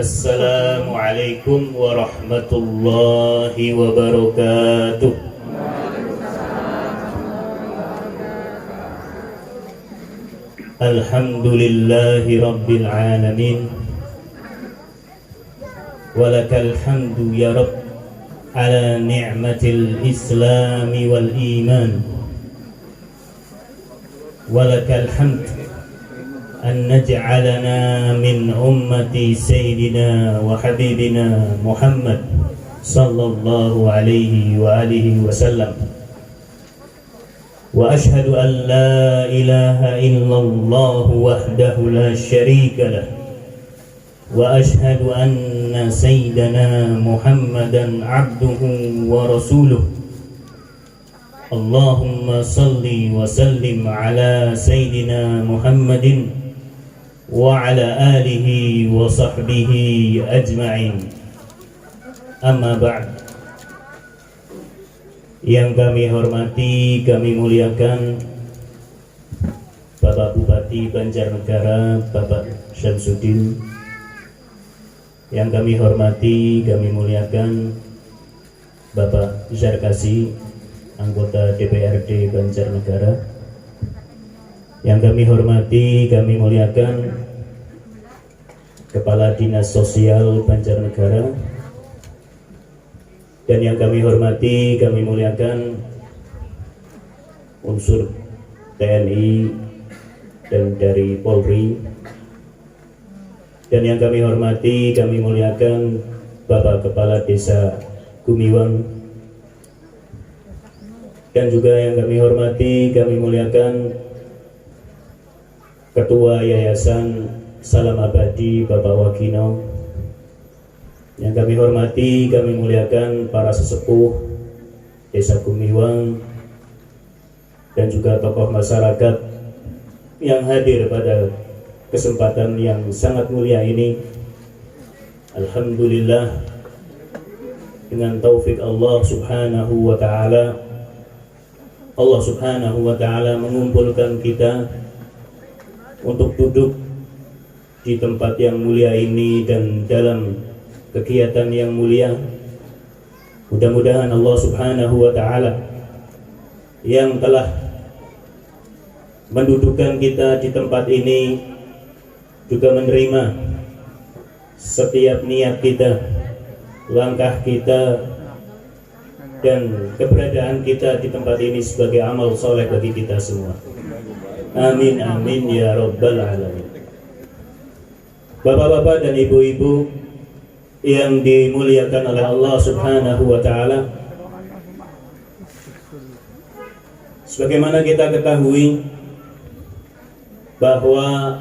Assalamualaikum warahmatullahi wabarakatuh. Alhamdulillahi rabbil alamin. Walakal hamdu ya Rabb ala ni'matil islami wal iman. Walakal hamd an naj'alana min ummati sayyidina wa habibina Muhammad sallallahu alaihi wa alihi wasallam. Wa ashhadu an la ilaha illallah wahdahu la syarika lah. Wa ashhadu anna sayyidana Muhammadan abduhu wa rasuluh. Allahumma salli wa sallim ala sayyidina Muhammadin wa ala alihi wa sahbihi ajma'in. Amma ba'd. Yang kami hormati, kami muliakan Bapak Bupati Banjarnegara, Bapak Syamsuddin. Yang kami hormati, kami muliakan Bapak Zarkasi, anggota DPRD Banjarnegara. Yang kami hormati, kami muliakan Kepala Dinas Sosial Banjarnegara. Dan yang kami hormati, kami muliakan unsur TNI dan dari Polri. Dan yang kami hormati, kami muliakan Bapak Kepala Desa Gumiwang. Dan juga yang kami hormati, kami muliakan Ketua Yayasan Salam Abadi Bapak Wakino. Yang kami hormati, kami muliakan para sesepuh Desa Gumiwang dan juga tokoh masyarakat yang hadir pada kesempatan yang sangat mulia ini. Alhamdulillah, dengan taufik Allah subhanahu wa ta'ala, Allah subhanahu wa ta'ala mengumpulkan kita untuk duduk di tempat yang mulia ini dan dalam kegiatan yang mulia. Mudah-mudahan Allah subhanahu wa ta'ala yang telah mendudukkan kita di tempat ini juga menerima setiap niat kita, langkah kita, dan keberadaan kita di tempat ini sebagai amal soleh bagi kita semua. Amin amin ya rabbal alamin. Bapak-bapak dan ibu-ibu yang dimuliakan oleh Allah subhanahu wa ta'ala, sebagaimana kita ketahui bahwa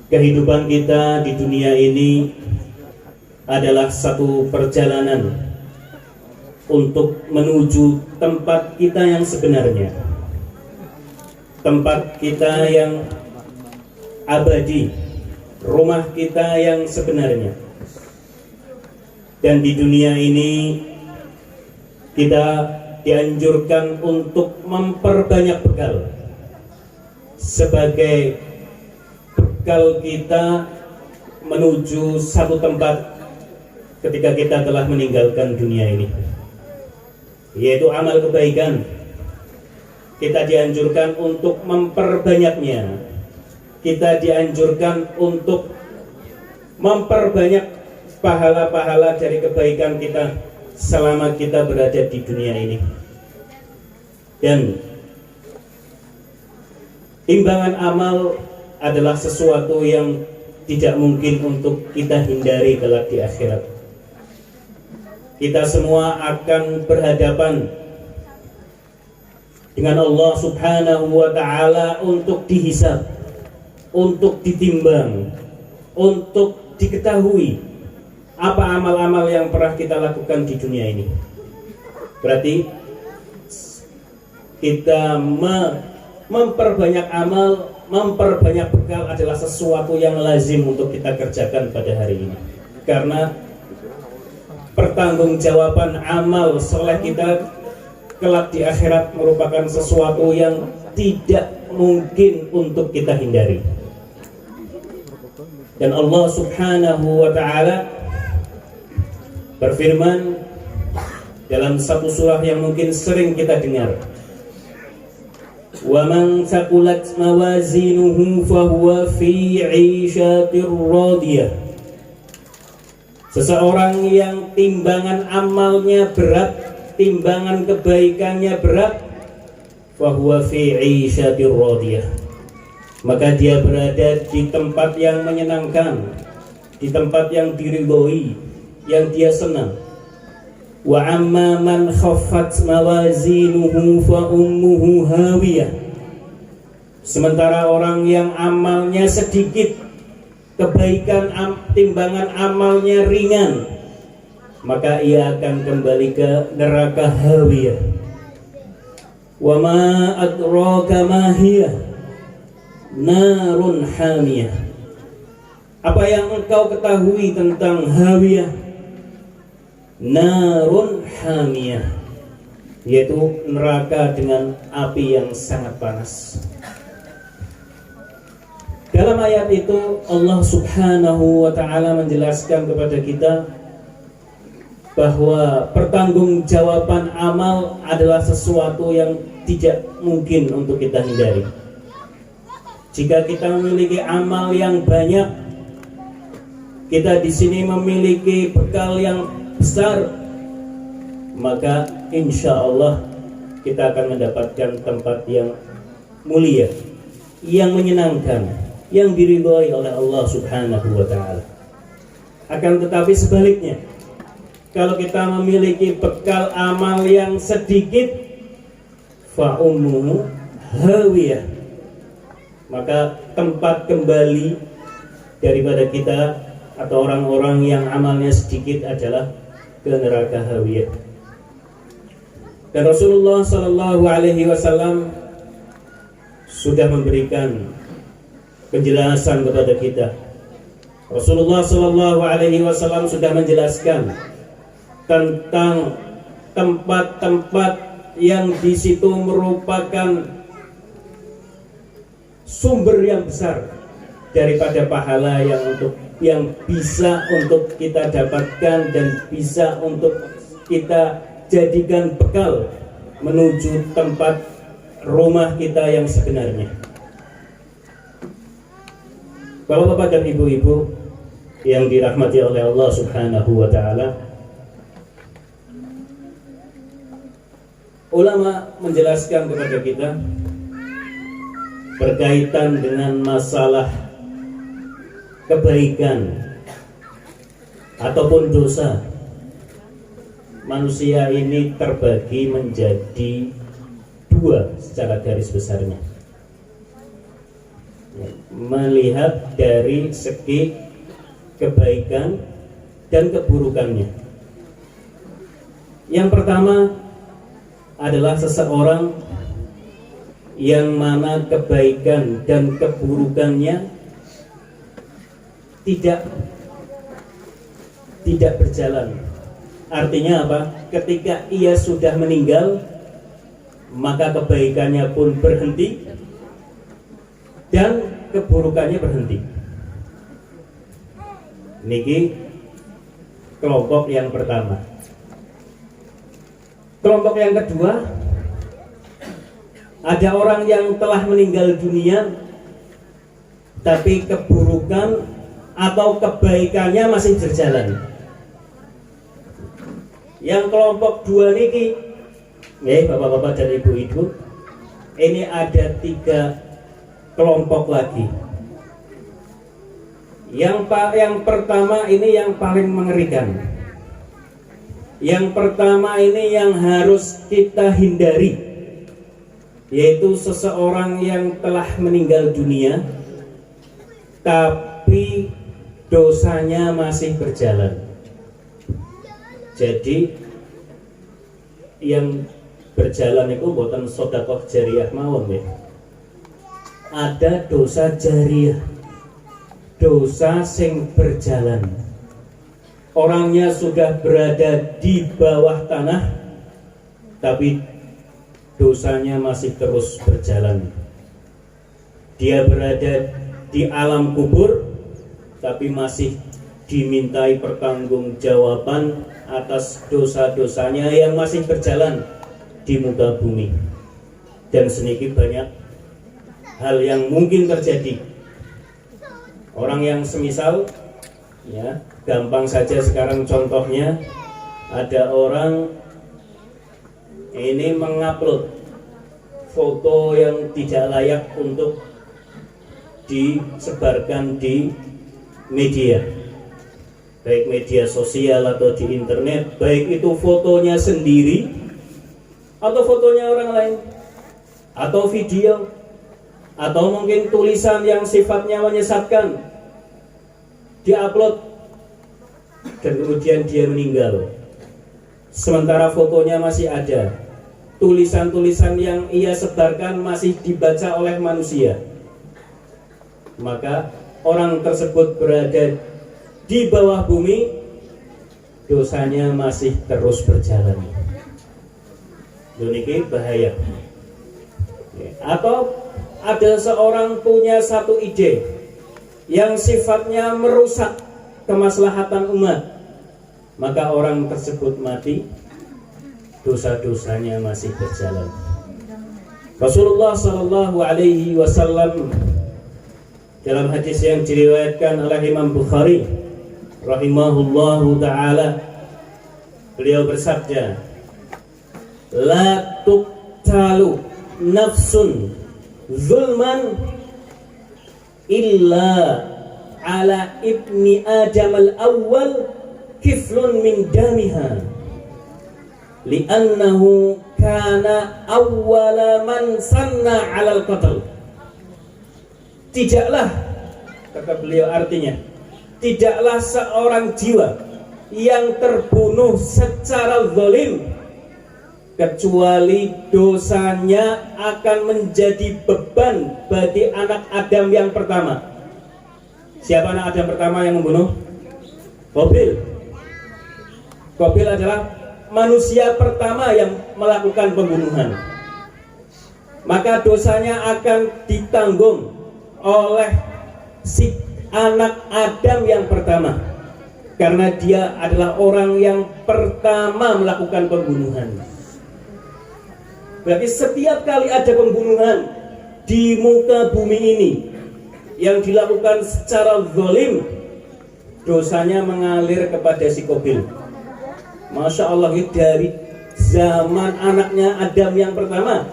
kehidupan kita di dunia ini adalah satu perjalanan untuk menuju tempat kita yang sebenarnya, tempat kita yang abadi, rumah kita yang sebenarnya. Dan di dunia ini kita dianjurkan untuk memperbanyak bekal sebagai bekal kita menuju satu tempat ketika kita telah meninggalkan dunia ini, yaitu amal kebaikan. Kita dianjurkan untuk memperbanyaknya. Kita dianjurkan untuk memperbanyak pahala-pahala dari kebaikan kita selama kita berada di dunia ini. Dan timbangan amal adalah sesuatu yang tidak mungkin untuk kita hindari kelak di akhirat. Kita semua akan berhadapan dengan Allah subhanahu wa ta'ala untuk dihisab, untuk ditimbang, untuk diketahui apa amal-amal yang pernah kita lakukan di dunia ini. Berarti kita memperbanyak amal, memperbanyak bekal adalah sesuatu yang lazim untuk kita kerjakan pada hari ini. Karena pertanggungjawaban amal soleh kita kelak di akhirat merupakan sesuatu yang tidak mungkin untuk kita hindari. Dan Allah Subhanahu wa ta'ala berfirman dalam satu surah yang mungkin sering kita dengar, wa man thaqulat mawazinuhu fahuwa fi 'ishatir radiyah. Seseorang yang timbangan amalnya berat, timbangan kebaikannya berat, fahuwa fi 'ishatir radiyah, maka dia berada di tempat yang menyenangkan, di tempat yang diridhoi, yang dia senang. Wa amma man khaffat mawazinuhu fa ummuhu hawiyah. Sementara orang yang amalnya sedikit, kebaikan timbangan amalnya ringan, maka ia akan kembali ke neraka hawiyah. Wa ma adraka ma hiya narun hamiyah. Apa yang engkau ketahui tentang hawiyah? Narun hamiyah, yaitu neraka dengan api yang sangat panas. Dalam ayat itu Allah Subhanahu wa ta'ala menjelaskan kepada kita bahwa pertanggungjawaban amal adalah sesuatu yang tidak mungkin untuk kita hindari. Jika kita memiliki amal yang banyak, kita di sini memiliki bekal yang besar, maka insya Allah kita akan mendapatkan tempat yang mulia, yang menyenangkan, yang diridhoi oleh Allah Subhanahu wa ta'ala. Akan tetapi sebaliknya, kalau kita memiliki bekal amal yang sedikit, fa ummuhu hawiyah, maka tempat kembali daripada kita atau orang-orang yang amalnya sedikit adalah ke neraka hawiyah. Dan Rasulullah Sallallahu Alaihi Wasallam sudah memberikan penjelasan kepada kita. Rasulullah Sallallahu Alaihi Wasallam sudah menjelaskan tentang tempat-tempat yang di situ merupakan sumber yang besar daripada pahala yang bisa untuk kita dapatkan dan bisa untuk kita jadikan bekal menuju tempat rumah kita yang sebenarnya. Bapak-bapak dan ibu-ibu yang dirahmati oleh Allah Subhanahu wa ta'ala, ulama menjelaskan kepada kita berkaitan dengan masalah kebaikan ataupun dosa. Manusia ini terbagi menjadi dua secara garis besarnya, melihat dari segi kebaikan dan keburukannya. Yang pertama adalah seseorang yang mana kebaikan dan keburukannya tidak berjalan. Artinya apa? Ketika ia sudah meninggal, maka kebaikannya pun berhenti dan keburukannya berhenti. Niki kelompok yang pertama. Kelompok yang kedua, ada orang yang telah meninggal dunia tapi keburukan atau kebaikannya masih berjalan. Yang kelompok dua niki, bapak-bapak dan ibu-ibu, ini ada tiga kelompok lagi. Yang pertama ini yang paling mengerikan. Yang pertama ini yang harus kita hindari, yaitu seseorang yang telah meninggal dunia tapi dosanya masih berjalan. Jadi yang berjalan itu bukan sedekah jariyah mawon ya. Ada dosa jariyah, dosa sing berjalan. Orangnya sudah berada di bawah tanah, tapi dosanya masih terus berjalan. Dia berada di alam kubur, tapi masih dimintai pertanggungjawaban atas dosa-dosanya yang masih berjalan di muka bumi. Dan sedikit banyak hal yang mungkin terjadi. Orang yang semisal, ya, gampang saja sekarang contohnya, ada orang ini mengupload foto yang tidak layak untuk disebarkan di media, baik media sosial atau di internet, baik itu fotonya sendiri atau fotonya orang lain, atau video, atau mungkin tulisan yang sifatnya menyesatkan, diupload dan kemudian dia meninggal. Sementara fotonya masih ada, tulisan-tulisan yang ia sebarkan masih dibaca oleh manusia, maka orang tersebut berada di bawah bumi, dosanya masih terus berjalan. Ini bahaya. Atau ada seorang punya satu ide yang sifatnya merusak kemaslahatan umat, maka orang tersebut mati, dosa-dosanya masih berjalan. Rasulullah Shallallahu Alaihi Wasallam dalam hadis yang diriwayatkan oleh Imam Bukhari rahimahullahu taala, beliau bersabda, la tuqtalu nafsun zulman illa ala ibni adam al-awwal kiflun min damiha li'annahu kana awwala man sanna 'ala al-qatl. Tidaklah, kata beliau artinya, tidaklah seorang jiwa yang terbunuh secara zalim kecuali dosanya akan menjadi beban bagi anak Adam yang pertama. Siapa anak Adam pertama yang membunuh? Qabil. Qabil adalah manusia pertama yang melakukan pembunuhan. Maka dosanya akan ditanggung oleh si anak Adam yang pertama, karena dia adalah orang yang pertama melakukan pembunuhan. Berarti setiap kali ada pembunuhan di muka bumi ini yang dilakukan secara zalim, dosanya mengalir kepada si Qabil. Masya Allah, dari zaman anaknya Adam yang pertama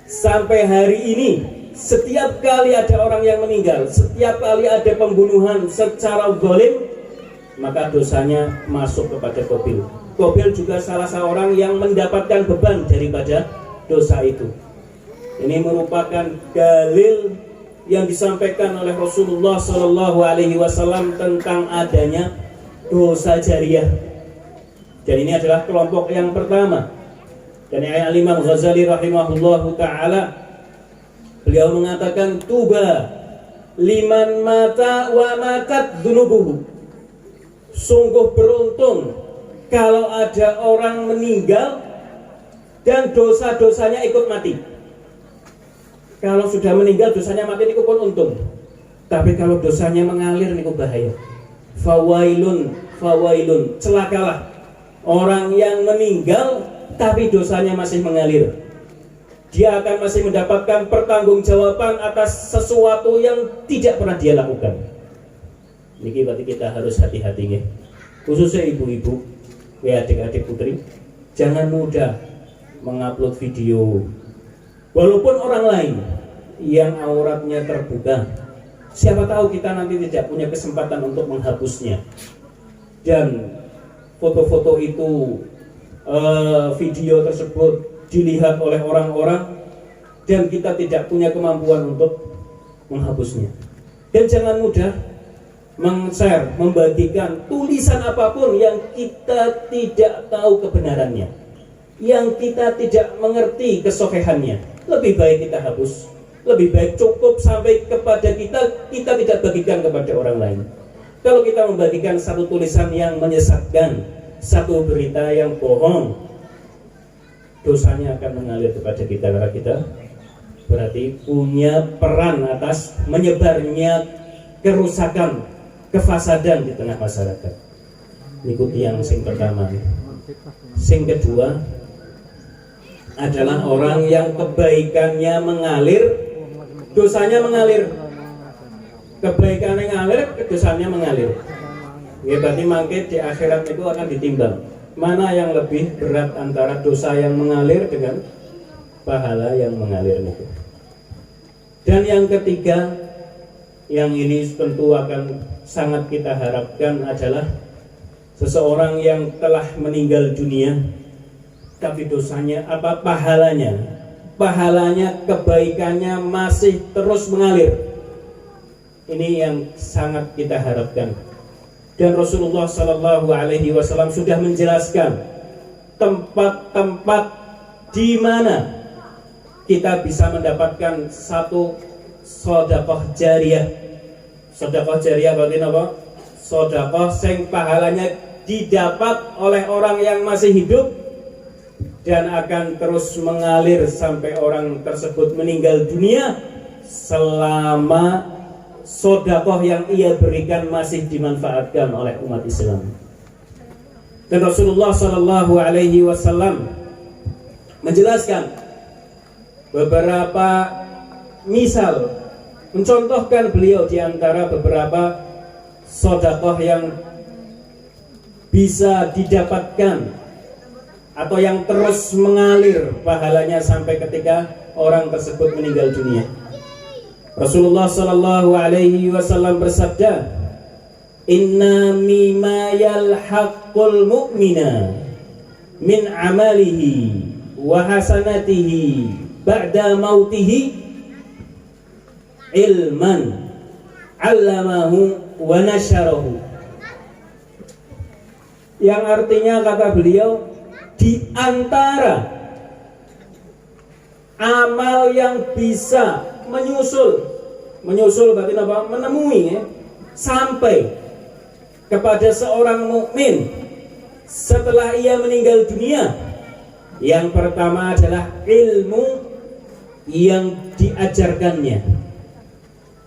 sampai hari ini, setiap kali ada orang yang meninggal, setiap kali ada pembunuhan secara zalim, maka dosanya masuk kepada Qabil. Qabil juga salah seorang yang mendapatkan beban daripada dosa itu. Ini merupakan dalil yang disampaikan oleh Rasulullah Shallallahu Alaihi Wasallam tentang adanya dosa jariyah. Dan ini adalah kelompok yang pertama. Dan Imam Ghazali rahimahullahu taala, beliau mengatakan, tuba liman mata wa matat dunubuhu. Sungguh beruntung kalau ada orang meninggal dan dosa-dosanya ikut mati. Kalau sudah meninggal dosanya mati, ini pun untung. Tapi kalau dosanya mengalir, ini bahaya. Fawailun, fawailun, celakalah orang yang meninggal tapi dosanya masih mengalir. Dia akan masih mendapatkan pertanggungjawaban atas sesuatu yang tidak pernah dia lakukan. Ini berarti kita harus hati-hati, khususnya ibu-ibu, adik-adik putri, jangan mudah mengupload video walaupun orang lain yang auratnya terbuka. Siapa tahu kita nanti tidak punya kesempatan untuk menghapusnya, dan foto-foto itu, video tersebut dilihat oleh orang-orang dan kita tidak punya kemampuan untuk menghapusnya. Dan jangan mudah men-share, membagikan tulisan apapun yang kita tidak tahu kebenarannya, yang kita tidak mengerti kesohihannya. Lebih baik kita hapus, lebih baik cukup sampai kepada kita, kita tidak bagikan kepada orang lain. Kalau kita membagikan satu tulisan yang menyesatkan, satu berita yang bohong, dosanya akan mengalir kepada kita, karena kita berarti punya peran atas menyebarnya kerusakan, kefasadan di tengah masyarakat. Ikuti yang sing pertama. Sing kedua adalah orang yang kebaikannya mengalir, dosanya mengalir. Kebaikannya mengalir, dosanya mengalir. Ya, berarti mangke di akhirat itu akan ditimbang mana yang lebih berat antara dosa yang mengalir dengan pahala yang mengalir itu. Dan yang ketiga, yang ini tentu akan sangat kita harapkan adalah seseorang yang telah meninggal dunia tapi dosanya pahalanya kebaikannya masih terus mengalir. Ini yang sangat kita harapkan. Dan Rasulullah Shallallahu Alaihi Wasallam sudah menjelaskan tempat-tempat di mana kita bisa mendapatkan satu sedekah jariyah. Sedekah jariyah berarti apa? Sedekah sing pahalanya didapat oleh orang yang masih hidup dan akan terus mengalir sampai orang tersebut meninggal dunia selama sedekah yang ia berikan masih dimanfaatkan oleh umat Islam. Dan Rasulullah Shallallahu Alaihi Wasallam menjelaskan beberapa misal, mencontohkan beliau di antara beberapa sedekah yang bisa didapatkan atau yang terus mengalir pahalanya sampai ketika orang tersebut meninggal dunia. Rasulullah Sallallahu Alaihi Wasallam bersabda, Inna mimma yalhaqul mu'mina min amalihi wa hasanatihi ba'da mautihi ilman 'allamahu wa nasyarahu. Yang artinya kata beliau, di antara amal yang bisa menyusul berarti apa? Menemui sampai kepada seorang mukmin setelah ia meninggal dunia. Yang pertama adalah ilmu yang diajarkannya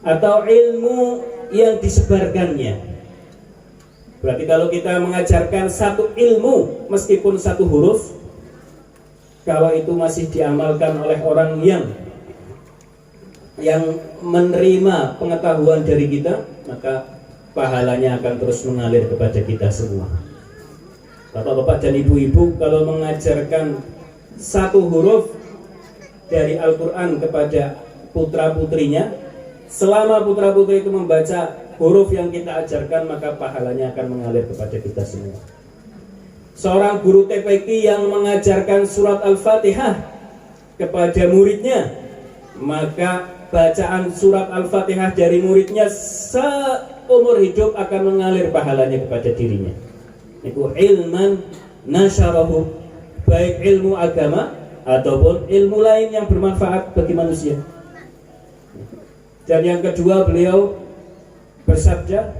atau ilmu yang disebarkannya. Berarti kalau kita mengajarkan satu ilmu meskipun satu huruf, kalau itu masih diamalkan oleh orang yang menerima pengetahuan dari kita, maka pahalanya akan terus mengalir kepada kita semua. Bapak-bapak dan ibu-ibu, kalau mengajarkan satu huruf dari Al-Quran kepada putra-putrinya, selama putra-putri itu membaca huruf yang kita ajarkan, maka pahalanya akan mengalir kepada kita semua. Seorang guru TPQ yang mengajarkan surat Al-Fatihah kepada muridnya, maka bacaan surat Al-Fatihah dari muridnya seumur hidup akan mengalir pahalanya kepada dirinya. Itu ilman nasyarahu, baik ilmu agama ataupun ilmu lain yang bermanfaat bagi manusia. Dan yang kedua, beliau bersabda,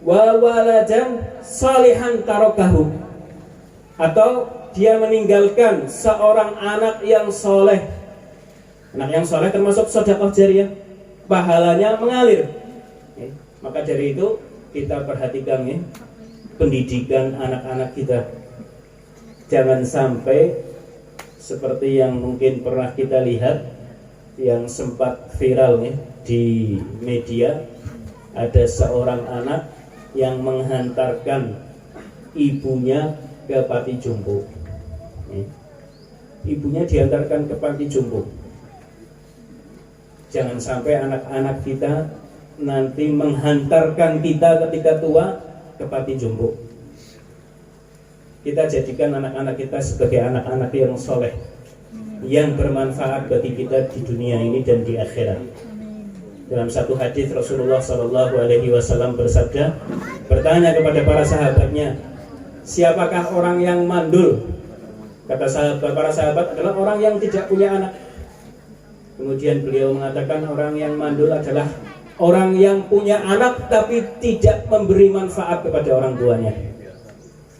wa waladan salihan tarokahu, atau dia meninggalkan seorang anak yang soleh. Anak yang soleh termasuk sedekah jariyah, pahalanya mengalir. Maka dari itu kita perhatikan pendidikan anak-anak kita. Jangan sampai seperti yang mungkin pernah kita lihat, yang sempat viral di media, ada seorang anak yang menghantarkan ibunya ke panti jompo. Ibunya dihantarkan ke panti jompo. Jangan sampai anak-anak kita nanti menghantarkan kita ketika tua ke panti jompo. Kita jadikan anak-anak kita sebagai anak-anak yang soleh, yang bermanfaat bagi kita di dunia ini dan di akhirat. Dalam satu hadis Rasulullah Shallallahu Alaihi Wasallam bersabda, bertanya kepada para sahabatnya, siapakah orang yang mandul? Kata para sahabat adalah orang yang tidak punya anak. Kemudian beliau mengatakan orang yang mandul adalah orang yang punya anak tapi tidak memberi manfaat kepada orang tuanya.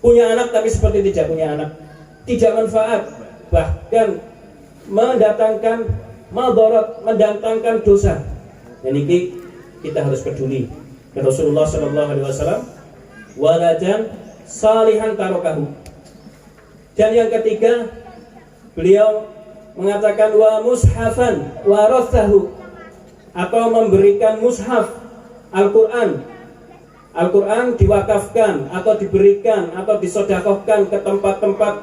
Punya anak tapi seperti tidak punya anak, tidak manfaat, bahkan mendatangkan madarat, mendatangkan dosa. Dan ini kita harus peduli. Kata Rasulullah sallallahu alaihi wasallam, waladan salihan tarokahu. Dan yang ketiga, beliau mengatakan wa mushafan warathahu, atau memberikan mushaf Al-Quran. Al-Quran diwakafkan atau diberikan atau disedekahkan ke tempat-tempat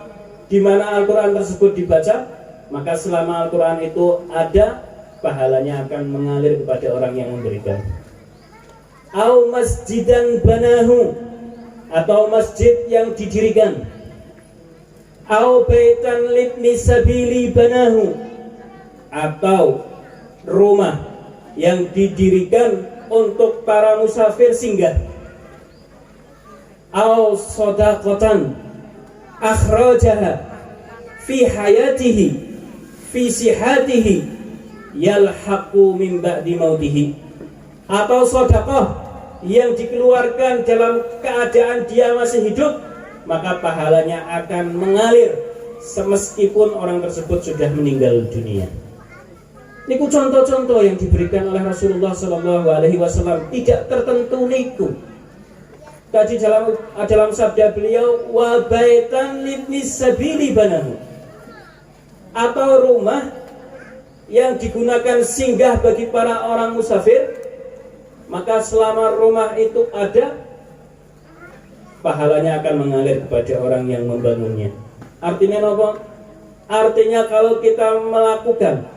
di mana Al-Quran tersebut dibaca, maka selama Al-Quran itu ada, pahalanya akan mengalir kepada orang yang memberikan. Au masjidan banahu, atau masjid yang didirikan. Au baitan libni sabili banahu, atau rumah yang didirikan untuk para musafir singgah. Au shadaqatan akhrajaha fi hayatihi fi sihatihi yalhaqu min ba'di mautihi, atau sedekah yang dikeluarkan dalam keadaan dia masih hidup, maka pahalanya akan mengalir semeskipun orang tersebut sudah meninggal dunia. Niku contoh-contoh yang diberikan oleh Rasulullah sallallahu alaihi wasallam, tidak tertentu niku. Tadi dalam sabda beliau, wa baitan libni sabili banahu, atau rumah yang digunakan singgah bagi para orang musafir, maka selama rumah itu ada, pahalanya akan mengalir kepada orang yang membangunnya. Artinya apa? Artinya kalau kita melakukan,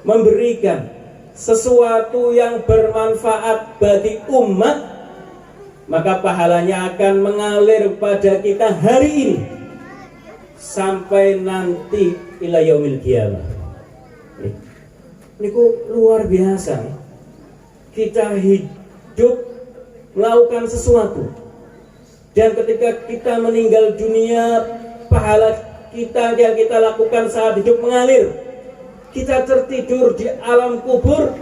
memberikan sesuatu yang bermanfaat bagi umat, maka pahalanya akan mengalir pada kita hari ini sampai nanti ila yaumil qiyamah. Ini luar biasa. Kita hidup melakukan sesuatu, dan ketika kita meninggal dunia, pahala kita yang kita lakukan saat hidup mengalir. Kita tertidur di alam kubur,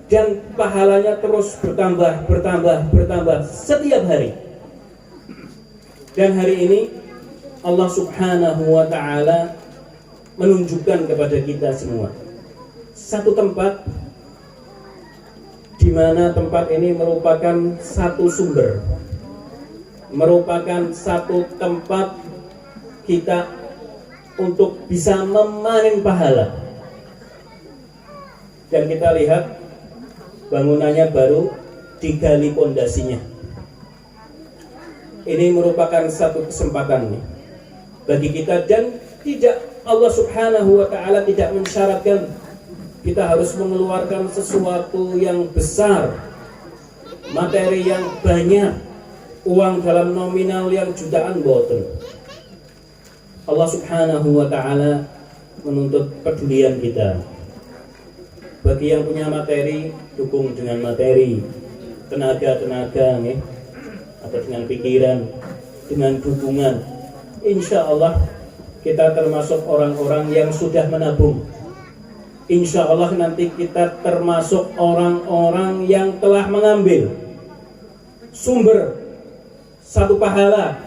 dan pahalanya terus bertambah setiap hari. Dan hari ini Allah subhanahu wa ta'ala menunjukkan kepada kita semua satu tempat, di mana tempat ini merupakan satu sumber, merupakan satu tempat kita untuk bisa memanen pahala. Dan kita lihat bangunannya baru digali pondasinya. Ini merupakan satu kesempatan nih bagi kita, dan tidak, Allah subhanahu wa ta'ala tidak mensyaratkan kita harus mengeluarkan sesuatu yang besar, materi yang banyak, uang dalam nominal yang jutaan, boten. Allah subhanahu wa ta'ala menuntut pedulian kita. Bagi yang punya materi, dukung dengan materi, tenaga nih, atau dengan pikiran, dengan dukungan. Insya Allah kita termasuk orang-orang yang sudah menabung. Insya Allah nanti kita termasuk orang-orang yang telah mengambil sumber satu pahala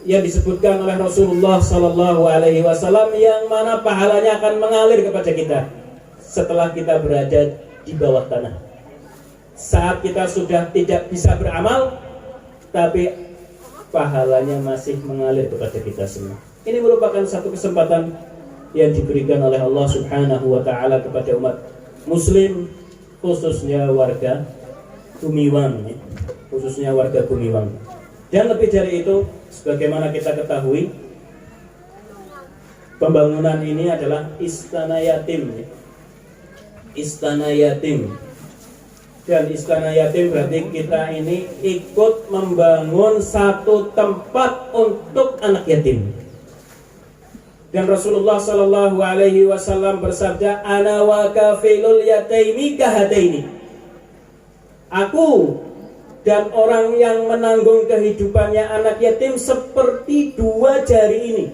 yang disebutkan oleh Rasulullah Sallallahu Alaihi Wasallam, yang mana pahalanya akan mengalir kepada kita setelah kita berada di bawah tanah. Saat kita sudah tidak bisa beramal, tapi pahalanya masih mengalir kepada kita semua. Ini merupakan satu kesempatan yang diberikan oleh Allah subhanahu wa ta'ala kepada umat muslim, khususnya warga Gumiwang, khususnya warga Gumiwang. Dan lebih dari itu, sebagaimana kita ketahui, pembangunan ini adalah istana yatim. Istana yatim. Dan istana yatim berarti kita ini ikut membangun satu tempat untuk anak yatim. Dan Rasulullah Sallallahu Alaihi Wasallam bersabda, ana wa kafilul yataimi kahataini. Aku dan orang yang menanggung kehidupannya anak yatim seperti dua jari ini,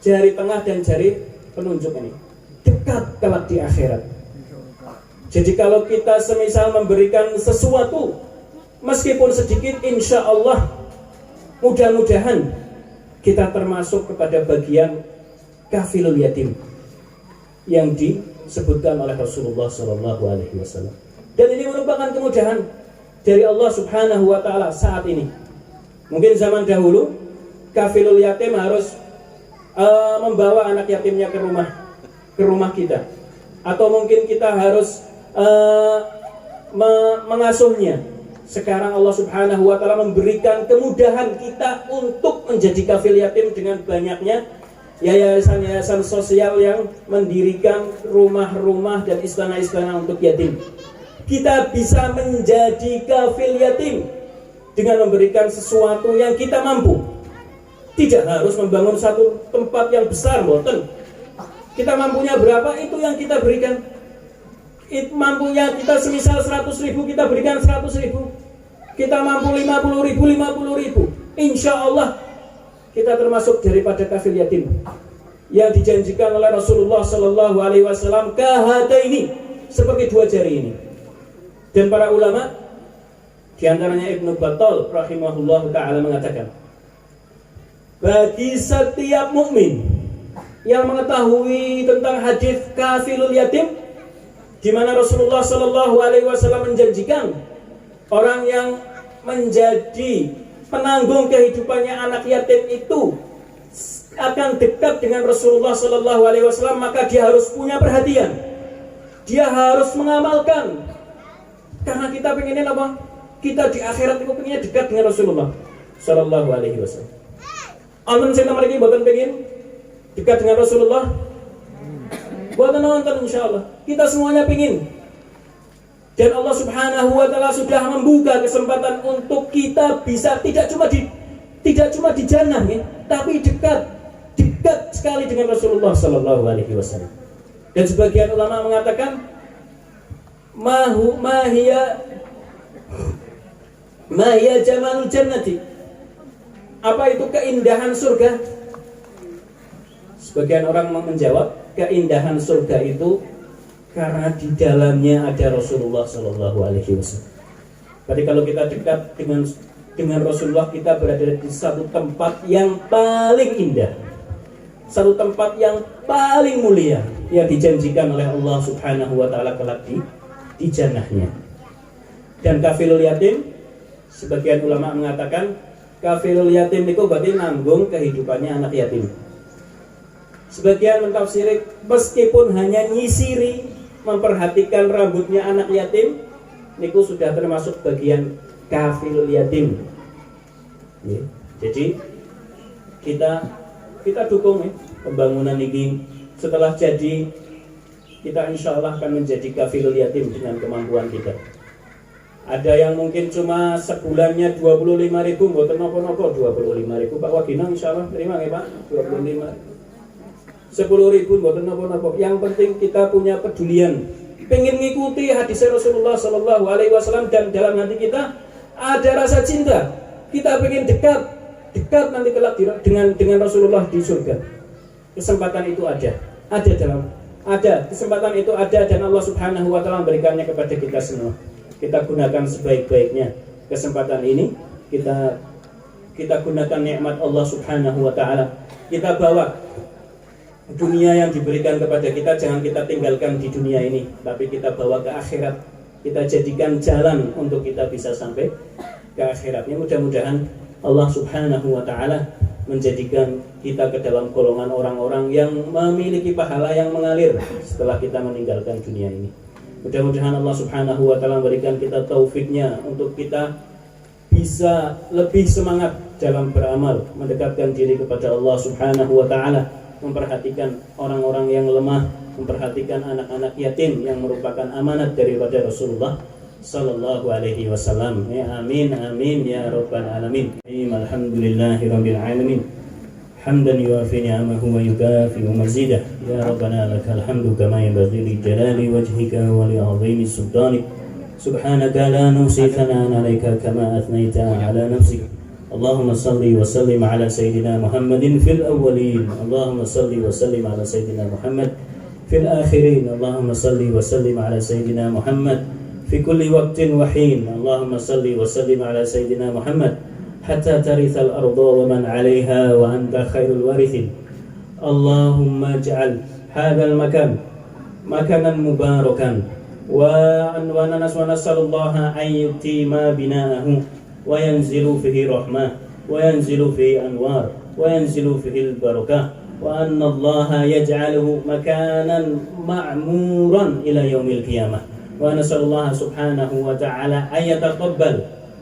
jari tengah dan jari penunjuk ini, dekat kelak di akhirat. Jadi kalau kita semisal memberikan sesuatu, meskipun sedikit, insya Allah mudah-mudahan kita termasuk kepada bagian kafilul yatim yang disebutkan oleh Rasulullah SAW. Dan ini merupakan kemudahan dari Allah Subhanahu wa Ta'ala saat ini. Mungkin zaman dahulu kafilul yatim harus membawa anak yatimnya ke rumah kita, atau mungkin kita harus mengasuhnya. Sekarang Allah Subhanahu wa Ta'ala memberikan kemudahan kita untuk menjadi kafil yatim dengan banyaknya yayasan-yayasan sosial yang mendirikan rumah-rumah dan istana-istana untuk yatim. Kita bisa menjadi kafil yatim dengan memberikan sesuatu yang kita mampu. Tidak harus membangun satu tempat yang besar, boten. Kita mampunya berapa, itu yang kita berikan. Mampunya kita semisal 100.000, kita berikan 100.000. Kita mampu 50.000. Insya Allah kita termasuk daripada kafil yatim yang dijanjikan oleh Rasulullah Sallallahu Alaihi Wasallam, kahataini, seperti dua jari ini. Dan para ulama, diantaranya Ibnu Battal rahimahullah ta'ala mengatakan, bagi setiap mukmin yang mengetahui tentang hadis kafilul yatim, di mana Rasulullah Sallallahu Alaihi Wasallam menjanjikan orang yang menjadi penanggung kehidupannya anak yatim itu akan dekat dengan Rasulullah Sallallahu Alaihi Wasallam, maka dia harus punya perhatian, dia harus mengamalkan. Karena kita pengennya apa? Kita di akhirat itu pengennya dekat dengan Rasulullah Sallallahu Alaihi Wasallam. Amin, saya nomor ini buatan pengen dekat dengan Rasulullah. Buatan nonton insya Allah. Kita semuanya pengen. Dan Allah Subhanahu wa Ta'ala sudah membuka kesempatan untuk kita bisa tidak cuma di jannah ya, tapi dekat sekali dengan Rasulullah Sallallahu Alaihi Wasallam. Dan sebagian ulama mengatakan mahia jamalul jannati. Apa itu keindahan surga? Sebagian orang menjawab, keindahan surga itu karena di dalamnya ada Rasulullah Sallallahu Alaihi Wasallam. Berarti kalau kita dekat dengan Rasulullah, kita berada di satu tempat yang paling indah, satu tempat yang paling mulia yang dijanjikan oleh Allah Subhanahu Wa Taala kelak di jannahnya. Dan kafilul yatim, sebagian ulama mengatakan kafilul yatim itu berarti nanggung kehidupannya anak yatim. Sebagian mentafsiri meskipun hanya nyisiri memperhatikan rambutnya anak yatim, niku sudah termasuk bagian kafilul yatim. Ya. Jadi kita dukung ya, pembangunan ini. Setelah jadi, kita insya Allah akan menjadi kafilul yatim dengan kemampuan kita. Ada yang mungkin cuma sebulannya 25.000, mboten napa-napa 25.000 Pak Wagina insya Allah terima ya Pak, 25. 10.000 mboten napa-napa. Yang penting kita punya pedulian, pengen ngikuti hadis Rasulullah Sallallahu Alaihi Wasallam, dan dalam hati kita ada rasa cinta. Kita pengen dekat nanti kelak dengan Rasulullah di surga. Kesempatan itu ada kesempatan itu ada, dan Allah Subhanahu Wa Taala memberikannya kepada kita semua. Kita gunakan sebaik-baiknya kesempatan ini. Kita gunakan nikmat Allah Subhanahu Wa Taala. Kita bawa dunia yang diberikan kepada kita, jangan kita tinggalkan di dunia ini, tapi kita bawa ke akhirat. Kita jadikan jalan untuk kita bisa sampai ke akhiratnya. Mudah-mudahan Allah Subhanahu Wa Taala menjadikan kita ke dalam golongan orang-orang yang memiliki pahala yang mengalir setelah kita meninggalkan dunia ini. Mudah-mudahan Allah Subhanahu Wa Taala memberikan kita taufiknya untuk kita bisa lebih semangat dalam beramal, mendekatkan diri kepada Allah Subhanahu Wa Taala, memperhatikan orang-orang yang lemah, memperhatikan anak-anak yatim yang merupakan amanat daripada Rasulullah Sallallahu Alaihi Wasallam. Ya amin amin ya rabbal alamin. Alhamdulillahirabbil alamin. Hamdan yuafi ni'amahu wa yukafi mazidah. Ya rabbana lakal hamdu kama yanbaghi li jalali wajhika wa li 'azimi sultanik. Subhanaka la nuhsi thana'an 'alaika kama athnayta 'ala nafsik. اللهم صل وسلم على سيدنا محمد في الأولين اللهم صل وسلم على سيدنا محمد في الآخرين اللهم صل وسلم على سيدنا محمد في كل وقت وحين اللهم صل وسلم على سيدنا محمد حتى ترث الأرض ومن عليها وأنت خير الوارثين اللهم اجعل هذا المكان مكانا مباركا ونسأل الله أن يتم بناءه وينزل فيه رحمة وينزل فيه أنوار وينزل فيه البركة وأن الله يجعله مكانا معمورا إلى يوم القيامة ونسأل الله سبحانه وتعالى أن يتقبل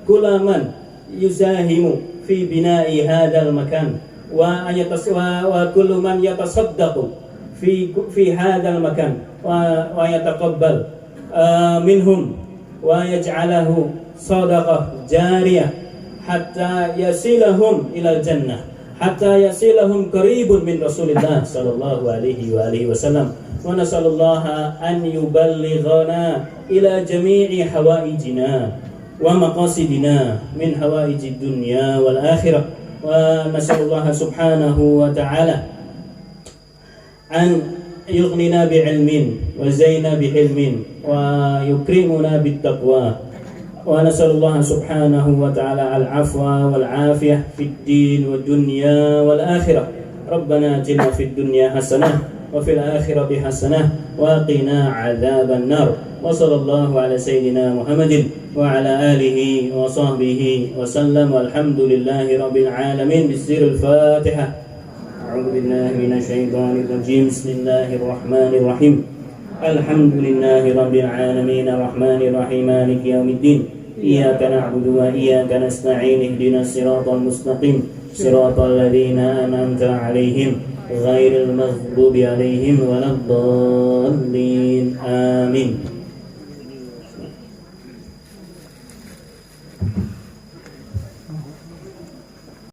كل من يساهم في بناء هذا المكان وكل من يتصدق في هذا المكان ويتقبل منهم ويجعله صدقة جارية حتى يصلهم إلى الجنة حتى يصلهم قريب من رسول الله صلى الله عليه وآله وسلم ونسأل الله أن يبلغنا إلى جميع حوائجنا ومقاصدنا من حوائج الدنيا والآخرة ونسأل الله سبحانه وتعالى أن يغننا بعلم وزينا بحلم ويكرمنا بالتقوى ونسأل الله سبحانه وتعالى العفو والعافية في الدين والدنيا والآخرة ربنا آتنا في الدنيا حسنة وفي الآخرة حسنة وقنا عذاب النار وصلى الله على سيدنا محمد وعلى آله وصحبه وسلم والحمد لله رب العالمين بسر الفاتحة. أعوذ بالله من الشيطان الرجيم بسم الله الرحمن الرحيم الحمد لله رب العالمين الرحمن الرحيم مالك يوم الدين إياك نعبد وإياك نستعين اهدنا الصراط المستقيم صراط الذين أنعمت عليهم غير المغضوب عليهم ولا الضالين آمين.